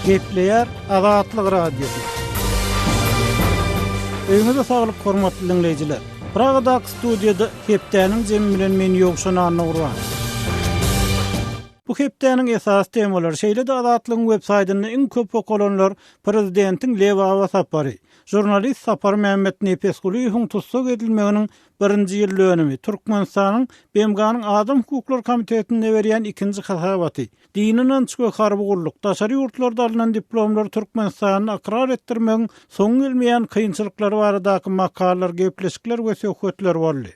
Gepleyer Azatlyk Radiosu. Öňüňizde saglyk hormatly dinleýijiler. Pragada studiýada hepdäniň jemi bilen men ýogşananyny urýan. Bu hepdäniň esas temalary şeýle-de Azatlygyň web-saýtyny iň köp okulanlar prezidentiň Lewawa sapary. Jurnalist Sapar Mehmet Nepesguliýowyň tutsak edilmeginiň 1-nji ýyldöňü, Türkmenistanyň BMG-nyň Adam Hukuklar Komitetine berýän 2-nji hasabaty. Dininden çyky harby gurluk, daşary ýurtlarda alynan diplomlar Türkmenistanyny akrar etdirmegiň soň gelmeýän kynçylyklary baradaky makalar, gepleşikler we söhbetler boldy.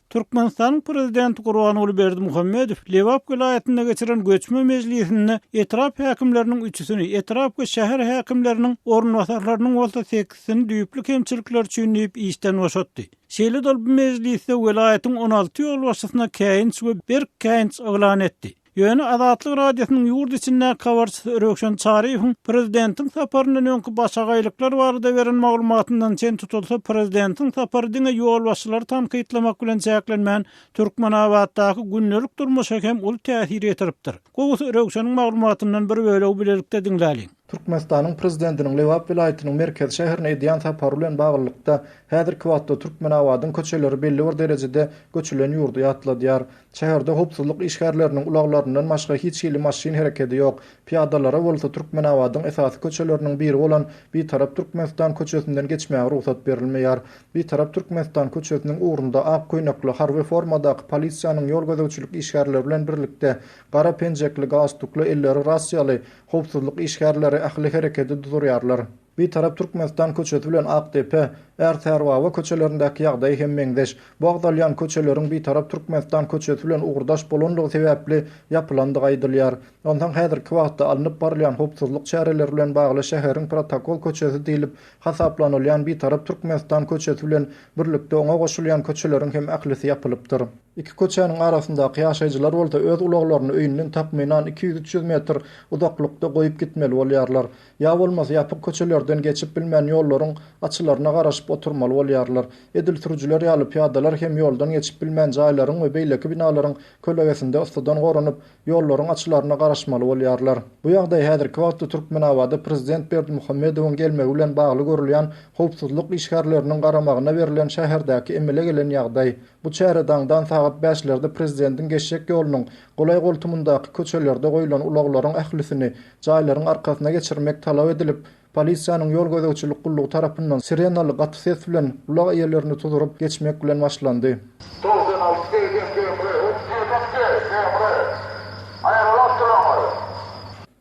Türkmenistan prezidenti Gurbanuly Berdimuhammedow Lewap vilayetinde geçiren göçme meclisinde etraf häkimleriniň 3-süni, etraf we şäher häkimleriniň ornwasarlarynyň bolsa 8-sini düýüplü kemçilikler üçin diýip işden boşatdy. Şeýle de bu meclisde vilayetin 16 ýol başçysyna käýinç we bir käýinç oglan etdi. Ýöne Azatlyk Radiosynyň ýurt içinde kawarçysy Rökşen Çariýewiň prezidentiň saparynyň öňkü başagaýlyklar barada beren maglumatyndan çen tutulsa prezidentiň sapary diňe ýol başçylary tankytlamak bilen çäklenmän Türkmenawatdaky günnelik durmuşa hem ul täsir ýetiripdir. Gowus Rökşeniň maglumatyndan bir böleg bilelikde dinläýin. Türkmenistanyň prezidentiniň Lewap vilayetynyň merkez şäherine edýän sapary bilen baglykda häzirki wagtda Türkmenawadyň köçeleri belli bir derejede göçülen ýurdu ýatladýar. Şäherde howpsuzlyk işgärleriniň ulaglaryndan başga hiç ýyly maşyn hereketi ýok. Piýadalara bolsa Türkmenawadyň esasy köçeleriniň biri bolan bir tarap Türkmenistan köçesinden geçmäge ruhsat berilmeýär. Bir tarap Türkmenistan köçesiniň ugrunda ak koýnakly harby formadaky polisiýanyň ýol gözegçilik işgärleri bilen birlikde gara penjekli gastukly elleri rasiýaly howpsuzlyk işgärleri ähli hereketi durýarlar. Bir tarap Türkmenistan köçesi bilen AKDP, Erterwawa köçelerindäki ýagdaý hem meňdeş. Bu agdalýan köçeleriň bir tarap Türkmenistan köçesi bilen ugrdaş bolanlygy sebäpli ýapylandygy aýdylýar. Ondan häzirki wagtda alınıp barýan howpsuzlyk çäreleri bilen bagly şäheriň protokol köçesi diýilip hasaplanylýan bir tarap Türkmenistan köçesi bilen birlikde oňa goşulýan köçeleriň hem ählisi ýapylypdyr. Iki köçäniň arasyndaky ýaşaýjylar bolsa öz ulaglaryny öýünden tapmaýan 200-300 metr uzaklykda goýup gitmeli bolýarlar. Ýa bolmasa ýapyk köçelerden geçip bilmän ýollaryň açylaryna garaşyp oturmaly bolýarlar. Edil sürüjüler ýaly piýadalar hem ýoldan geçip bilmän jaýlaryň we beýleki binalaryň kölegesinde ustadan goranyp ýollaryň açylaryna garaşmaly bolýarlar. Bu ýagdaý häzirki wagtda Türkmenawada prezident Berdimuhammedowyň gelmegi bilen bagly görülýän howpsuzlyk işgärleriniň garamagyna berilen şäherdäki emele gelen ýagdaý. Bu çäredaňdan sagat 5-lerde prezidentiň geçjek ýolunyň golay goltumundaky köçelerde goýulan ulaglaryň ählisini jaýlaryň arkasyna geçirmek talap edilip, polisiýanyň ýol gözegçilik gullugy tarapyndan sirenaly gaty ses bilen ulag ýerlerini tuturup geçmek bilen başlandy.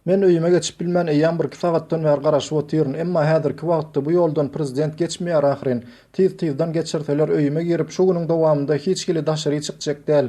Men öýüme geçip bilmän eýän bir sagatdan bäri garaşyp otyryn, emma häzirki wagtda bu ýoldan prezident geçmeýär ahyryn. Tiz-tizden geçirseler öýüme girip şu güniň dowamında hiç kili daşary çykjak däl.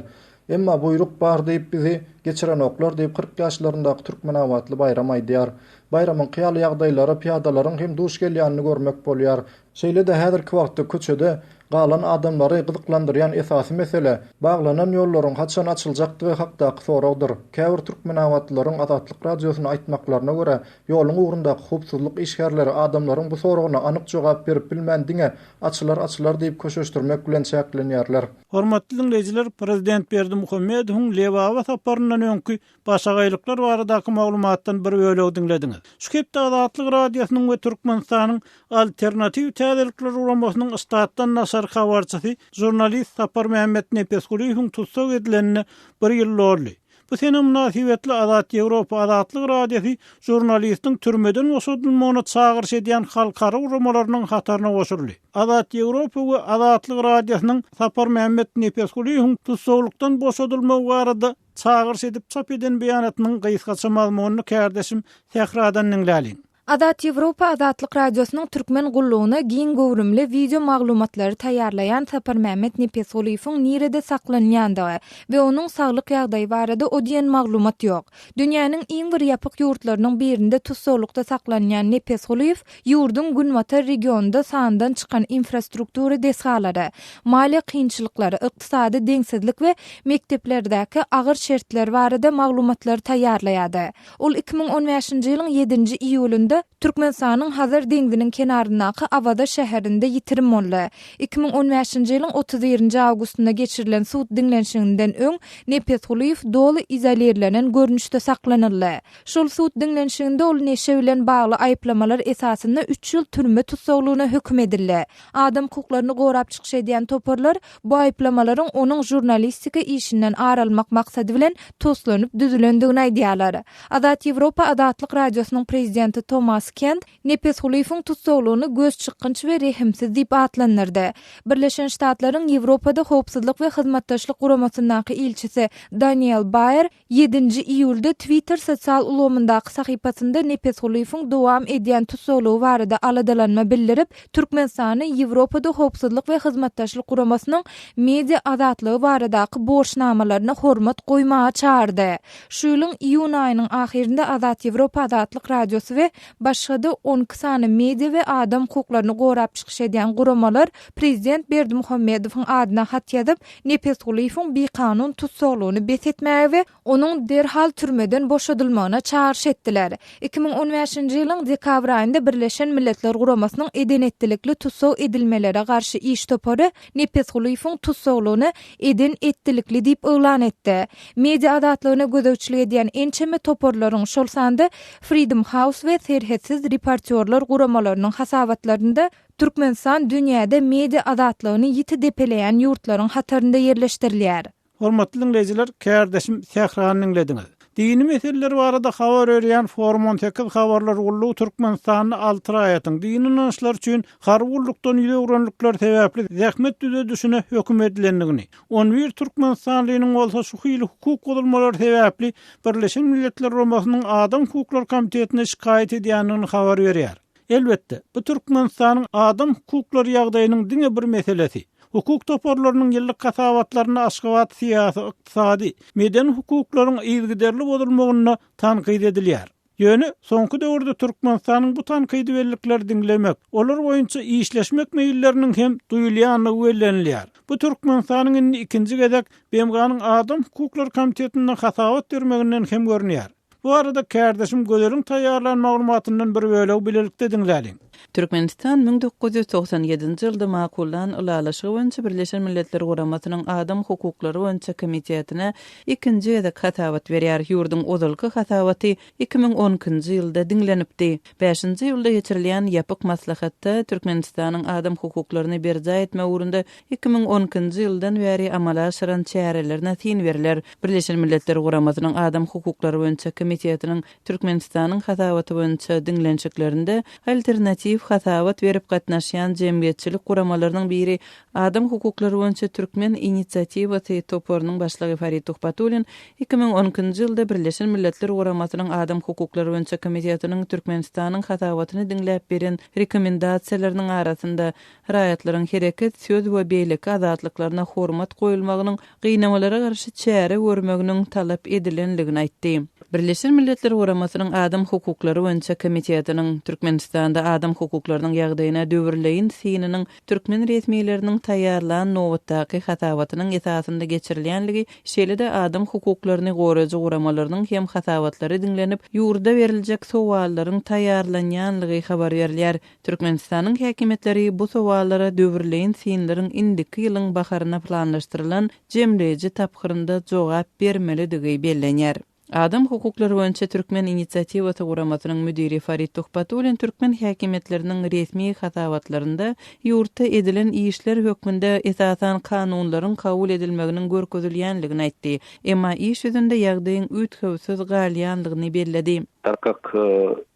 Emma buyruk bar diýip bizi geçiren oklar diýip 40 ýaşlaryndaky Türkmenawatly bayram aýdýar. Bayramyň kıyaly ýagdaýlary piýadalaryň hem duş gelýänini görmek bolýar. Şeýle de häzirki wagtda köçede galan adamlary gyzyklandyrýan esasy mesele baglanan ýollaryň haçan açyljakdygy hakdaky soragdyr. Käbir Türkmenawatlylaryň Azatlyk Radiosyna aýtmaklaryna görä, ýoluň ugrundaky howpsuzlyk işgärleri adamlaryň bu soragyna anyk jogap berip bilmän diňe açylar diýip köşeşdirmek bilen çäklenýärler. Hormatly dinleýijiler, prezident Berdimuhammedowyň Lewawa saparyndan öňkü başagaýlyklar baradaky maglumatdan bir böleg dinlediňiz. Şu hepde Azatlyk Radiosynyň we Türkmenistanyň alternativ täzelikler uramasynyň istatdan nasar habarçysy jurnalist Sapar Mehmet Nepesguliýowyň tutsak edilenini bir ýyl boldy. Bu sene münasibetli Azat Ýewropa Azatlyk Radiosu jurnalistiň türmeden boşadylmagyna çağırış edýän halkara uramalarynyň hataryna goşuldy. Azat Ýewropa we Azatlyk Radiosynyň Sapar Mehmet Nepesguliýowyň tutsaklykdan boşadylmagy barada çağırış edip çap eden beýanatynyň gysgaça mazmunyny kärdeşim Sähradan dinläýin. Azat Ýewropa Azatlyk Radiosynyň türkmen gullugyna giň gowrumly video maglumatlary taýýarlaýan Sapar Mehmet Nepesguliýowyň nirede saklanýandygy we onuň saglyk ýagdaýy barada ödiýen maglumat ýok. Dünýäniň iň bir ýapyk ýurtlarynyň birinde tutsaklykda saklanýan Nepesguliýow ýurdun Günmatar regionunda sandan çykan infrastruktury desgalary, mali kynçylyklary, ykdysady deňsizlik we mekteplerdäki agyr şertler barada maglumatlar taýýarlaýady. Ol 2015-nji ýylyň 7-nji iýulynda ýyllarda Türkmenistanyň Hazar deňziniň kenaryndaky Awada şäherinde ýitirim boldy. 2015-nji ýylyň 31-nji awgustynda geçirilen suд diňlenşiginden öň Nepes Huliýew doly izolerlenen görnüşde saklanyldy. Şol suд diňlenşiginde ol neşe bilen bagly aýyplamalar esasynda 3 ýyl türme tutsaglygyna hökm edildi. Adam hukuklaryny gorap çykyş edýän toparlar bu aýyplamalaryň onuň jurnalistika işinden aralmak maksady bilen toslanyp düzülendigini aýdýarlar. Azat Ýewropa Adatlyk Radiosynyň prezidenti Thomas Kent Nepes Huliýewiň tutsaglygyny göz çykynç we rehimsiz diýip atlandyrdy. Birleşen Ştatlaryň Ýewropada howpsuzlyk we hyzmatdaşlyk guramasyndaky ilçisi Daniel Bayer 7-nji iýulda Twitter sosial ulamyndaky sahypasynda Nepes Huliýewiň dowam edýän tutsaglygy barada aladalanma bildirip, Türkmenistany Ýewropada howpsuzlyk we hyzmatdaşlyk guramasynyň media azatlygy baradaky borçnamalaryna hormat goýmaga çağırdy. Şu ýylyň iýun aýynyň ahirinde Azat Ýewropa Adatlyk Radiosy we başga-da 10 sany media we adam hukuklaryny gorap çykyş edýän guramalar prezident Berdimuhammedowyň adyna hat ýazyp, Nepes Huliýewiň bekanun tutsaglygyny besetmäge we onuň derhal türmeden boşadylmagyna çağırş etdiler. 2015-nji ýylyň dekabr aýynda Birleşen Milletler Guramasynyň edenetdilikli tutsag edilmelere garşy iş topary Nepes Huliýewiň tutsaglygyny eden etdilikli diýip elan etdi. Media azatlygyna gözegçilik edýän ençeme toparlaryň şol sanda Freedom House we Serhetsiz Reportyorlar guramalarynyň hasabatlarynda Türkmenistan dünýäde media azatlygyny ýiti depeleýän ýurtlaryň hatarynda ýerleşdirilýär. Hormatly dinleýijiler, kärdeşim Sähranyň dinlediňiz. Dini meseleler barada habar berýän Forum 18 habarlar ullu Türkmenistanyň alty raýatyň dini inançlar üçin harwurlukdan ýöwrenlikler sebäpli zähmet düzedişine hökm edilendigini, 11 Türkmenistanlynyň bolsa şu hyly hukuk gozulmalary sebäpli Birleşen Milletler Guramasynyň Adam Hukuklar Komitetine şikaýet edýändigini habar berýär. Elbetde, bu Türkmenistanyň adam hukuklary ýagdaýynyň diňe bir meselesi. Hukuk toparlarynyň ýyllyk kasabatlaryny aşgabat siýasy, ykdysady, meden hukuklaryň ýygyderli bolmagyna tanqid edilýär. Ýöne, soňky döwürde Türkmenistanyň bu tanqid bellikleri diňlemek, olar boýunça işleşmek meýilleriniň hem duýulýanyny wellenilýär. Bu Türkmenistanyň ikinji gezek BMG'nyň Adam Hukuklar Komitetine hasabat bermeginden hem görünýär. Bu arada kärdeşim Gözeriň taýýarlan maglumatyndan bir böleg bilelikde diňläliň. Türkmenistan 1997-nji ýylda makullan ulalaşygy boýunça Birleşen Milletler Guramasynyň Adam hukuklary boýunça komitetine ikinji gezek hasabat berýär. Ýurdun ozalky hasabaty 2010-njy ýylda diňlenipdi. 5-nji ýylda geçirilýän ýapyk maslahatda Türkmenistanyň adam hukuklaryny berja etme ugrunda 2010-njy ýyldan bäri amala aşyran çärelerine tin beriler. Birleşen Milletler Guramasynyň Adam hukuklary boýunça komitetiniň Türkmenistanyň hasabaty boýunça diňlenşiklerinde alternativ hasabat berip gatnaşýan jemgyýetçilik guramalarynyň biri Adam hukuklary boýunça Türkmen inisiatiwaty toparynyň başlygy Farid Tuhbatulin 2010-njy ýylda Birleşen Milletler Guramasynyň Adam hukuklary boýunça komitetiniň Türkmenistanyň hasabatyny diňläp beren rekomendasiýalarynyň arasynda raýatlaryň hereket, söz we beýlik azatlyklaryna hormat goýulmagynyň gynamalara garşy çäre görmeginiň talap edilenligini aýtdy. Birleşen Milletler Guramasynyň Adam hukuklary boýunça komitetiniň Türkmenistanda adam hukuklarynyň ýagdaýyna döwürleýin sininiň türkmen resmiýetleriniň taýýarlan nowatdaky hasabatynyň esasynda geçirilýänligi, şeýle-de adam hukuklaryny goraýjy guramalarynyň hem hasabatlary diňlenip, ýurda beriljek sowallaryň taýýarlanýanlygy habar berilýär. Türkmenistanyň häkimetleri bu sowallara döwürleýin sinleriň indiki ýylyň baharyna planlaşdyrylan jemleýici tapgyrynda jogap bermelidigi bellenýär. Adam hukuklary boýunça Türkmen inisiatiwaty guramasynyň müdiri Farid Tuhbatulin Türkmen häkimetleriniň resmi hasabatlarynda ýurtda edilen işler hökmünde esasan kanunlaryň kabul edilmeginiň görkezilýänligini aýtdy. Emma iş ýüzünde ýagdaýyň üýtgewsiz galýanlygyny belledi. Так как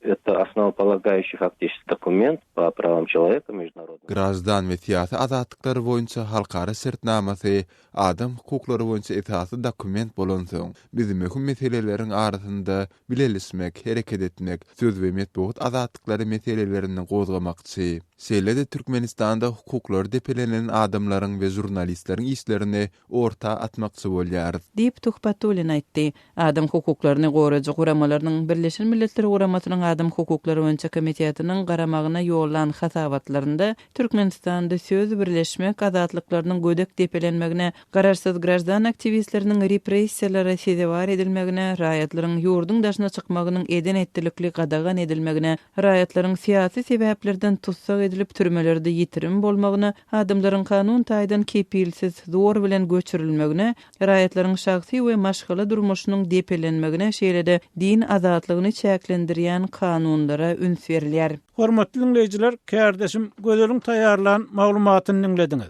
это основополагающий фактический документ по правам человека международный. Grazdan we siyasi azatlyklary boýunça halkara şertnamasy, adam hukuklary boýunça esasy dokument bolan soň, bizim möhüm meseleleriň arasynda bilelismek, hereket etmek, söz we medeniýet azatlyklary meselelerini gozgamakçy. Şeýle-de Türkmenistanda hukuklar depelenen adamlaryň we jurnalistleriň işlerini orta atmakçy bolýar. Diýip Tuhbatulin aýtdy. Adam hukuklaryny goraýjy guramalarynyň Birleşen Birleşen Milletler Guramatynyň Adam Hukuklary boýunça komitetiniň garamagyna ýollanan hasawatlarynda Türkmenistanda söz birleşmek azatlyklarynyň gödek depelenmegine, gararsyz grajdan aktivistleriniň repressiýalary sezebar edilmegine, raýatlaryň ýurdun daşyna çykmagynyň eden etdilikli gadagan edilmegine, raýatlaryň siýasy sebäplerden tutsak edilip türmelerde ýitirim bolmagyna, adamlaryň kanun taýdan kepilsiz zor bilen göçürilmegine, raýatlaryň şahsy we maşgala durmuşynyň depelenmegine şeýlede din azatlygyny çäklendirýän kanunlara üns berilýär. Hormatly dinleýijiler, kärdeşim gözeliň taýýarlanan maglumatyny dinlediňiz.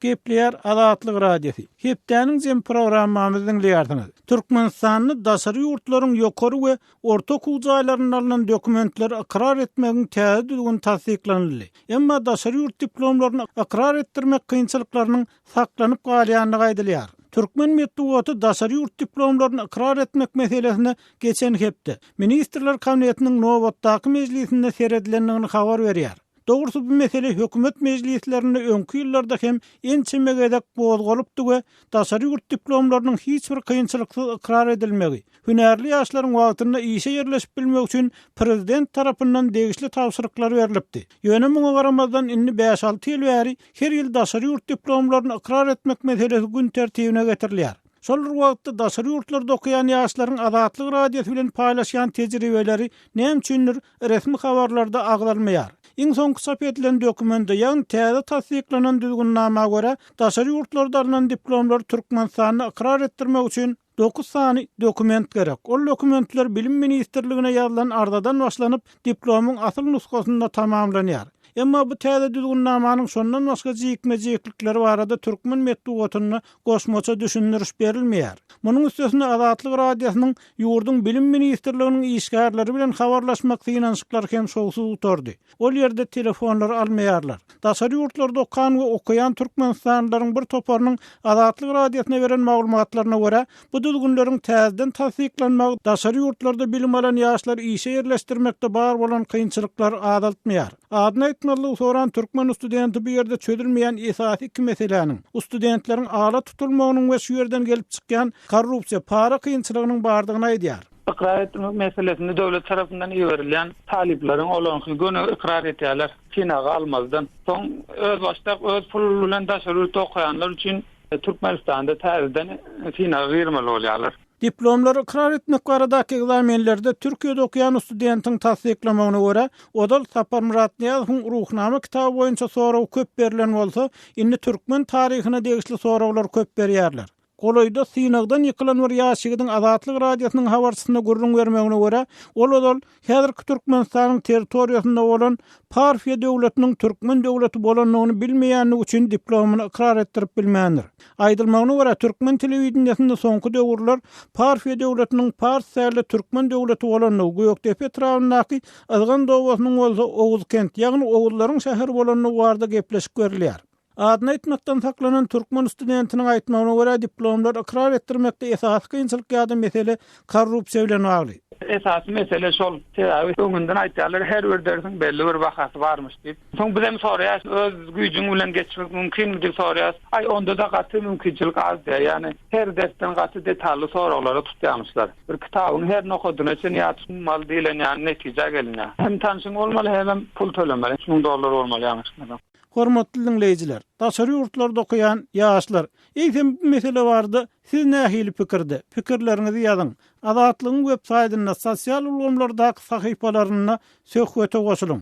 Gepler Azatlyk Radiosu. Hepdäniň jem programmamyzy dinleýärsiňiz. Türkmenistanyň daşary ýurtlaryň ýokary we orta okuw jaýlaryndan alynan dokumentleri akrar etmegiň täze düzgün tasdiklanyldy. Emma daşary ýurt diplomlaryny akrar etdirmek kynçylyklarynyň saklanyp galýanyny gaýdylýar. Türkmen medeniýeti daşary ýurt diplomlaryny ikrar etmek meselesine geçen hepde Ministrler Kabinetiniň nowatdaky mejlisinde seredilendigini habar berýär. Dogrusu bu mesele hökümet mejlislerinde öňkü ýyllarda hem ençemegedek bozgalypdy we daşary ýurt diplomlarynyň hiç bir kynçylyksız ikrar edilmegi, hünärli ýaşlaryň wagtynda işe ýerleşip bilmek üçin prezident tarapyndan degişli tawsyryklar berilipdi. Ýöne muňa garamazdan inni 5-6 ýyl bäri her ýyl daşary ýurt diplomlaryny ikrar etmek meselesi gün tertibine getirilýär. Şol wagtda daşary ýurtlarda okuyan ýaşlaryň Azatlyk Radiosu bilen paýlaşýan tejribeleri näme üçindir resmi habarlarda agzalmaýar. İň soňky çap edilen dokumentde ýa-ni täze tasdiklanan düzgünnama görä daşary ýurtlarda alynan diplomlar Türkmenistanyny ikrar etdirmek üçin 9 sany dokument gerek. Ol dokumentler Bilim Ministrligine ýazylan ardadan başlanyp diplomyň asyl nuskasynda tamamlanýar. Emma bu täze düzgünnamanyň şondan başga jekme-jeklikleri barada Türkmen medeniýetine goşmaça düşündiriş berilmeýär. Munyň üstesine Azatlyk Radiosynyň ýurdun Bilim Ministrliginiň işgärleri bilen habarlaşmak synançyklary hem şowsuz utardy. Ol ýerde telefonlar almaýarlar. Daşary ýurtlarda okan we okuyan türkmenistanylaryň bir toparynyň Azatlyk Radiosyna beren maglumatlaryna görä, bu düzgünleriň täzeden tasdiklanmagy daşary ýurtlarda bilim alan ýaşlar işe ýerleşdirmekde bar bolan kynçylyklar azaltmaýar. Adına etmeli soran Türkmen studenti bir yerde çözülmeyen esasy iki meseleniň, studentlerin ala tutulmagynyň we şu yerden gelip çykýan korrupsiýa, para kynçylygynyň bardygyny aýdýar. İkrar etmek meselesinde döwlet tarapyndan ýeberilýän talipleriň olaňky göne ikrar etýärler. Finaga almazdan. Soň öz başda öz pul bilen daşary ýurtda okuyanlar üçin Türkmenistanda täzeden finaga girmeli bolýarlar. Diplomları ikrar etmek baradaky egzamenlerde Türkiýede okuyan studentiň tasdiklamagyna görä, Odal Sapar Murat Niýazowyň ruhnama kitaby boýunça soraw köp berilen bolsa, indi türkmen taryhyna degişli sorawlar köp berýärler. Goloyda synagdan ýykylan bir ýaşygyň Azatlyk Radiosynyň habarçysyna gurrun bermegine görä, ol odal häzirki Türkmenistanyň territoriýasynda bolan Parfiýa döwletiniň Türkmen döwleti bolanlygyny bilmeýänligi üçin diplomuny ikrar etdirip bilmändir. Aýdylmagyna görä Türkmen telewizionyasynda soňky döwürler Parfiýa döwletiniň Parsärli Türkmen döwleti bolanlygy Gökdepe etrafindaky Azgan dowasynyň bolsa Owuzkent, ýagny Owuzlaryň şäher bolanlygy barada gepleşip berilýär. Adına etmekten saklanan Türkmen studentinin aýtmagyna görä diplomlar ikrar etdirmekde esasy kynçylyk ýa-da mesele korrupsiýa bilen bagly. Esasy mesele şol. Täze öňünden aýtýarlar her bir dersiň belli bir bahasy barmyş diýip. Soň bizem soraýar, öz güýjüň bilen geçmek mümkinmi diýip soraýar. Ay onda da gaty mümkinçilik az diýär. Ýani her dersten gaty detally sorawlara tutýarmyşlar. Bir kitabyny her nokadyna üçin ýatmaly diýilen ýani netije gelinýär. Hem tanşyň bolmaly hem pul tölemeli. $1000 bolmaly ýa-ni. Hormatly dinleýijiler, daşary ýurtlarda okuyan ýaşlar, eýsem bu mesele bardy. Siz nähili pikirde? Pikirlerinizi ýazyň. Azatlygyň web saýtyna, sosial ulgamlardaky sahypalaryna söhbete goşulyň.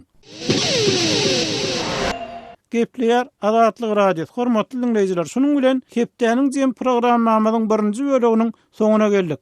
Gepler Azatlyk Radiosu. Hormatly dinleýijiler, şunuň bilen hepdäniň jem programmamyzyň 1-nji böleginiň soňuna geldik.